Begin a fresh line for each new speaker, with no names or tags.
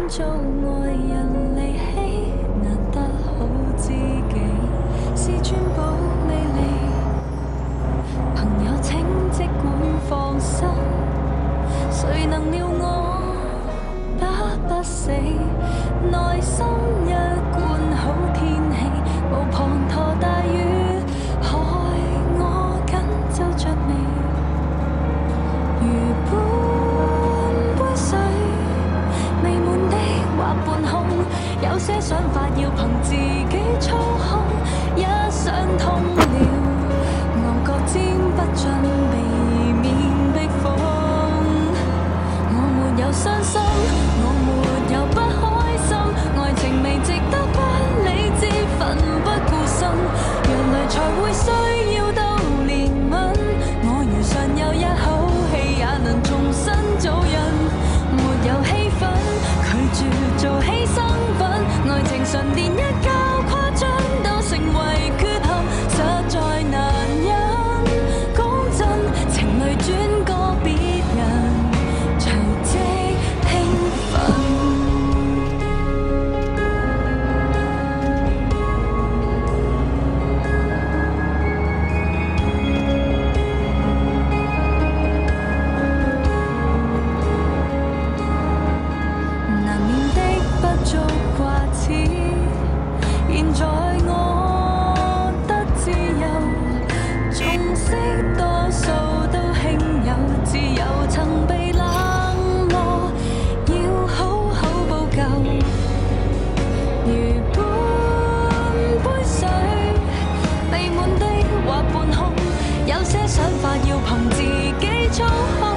做愛人離棄，難得好知己，是尊寶魅力。朋友請即管放心，誰能料我打不死，內心一貫好天氣，無滂沱大雨害我緊皺着眉，如半杯水未滿的或半空，有些想法要憑自己操控，一想通了昂角尖不盡避免逼瘋，我沒有傷心，我沒有不開心，愛情未值得不理智奮不顧身，原來才會需要到憐憫，我如尚有一口氣也能重新做人，沒有氣氛拒絕做犧牲品，愛情純連一覺誇張都成為缺陷，實在難忍。講真，情侶轉過別人，隨即興奮。難免的不足掛齒，現在我得自由，縱識多數都輕有，自由曾被冷落，要好好補救。如半杯水未滿的或半空，有些想法要憑自己操控。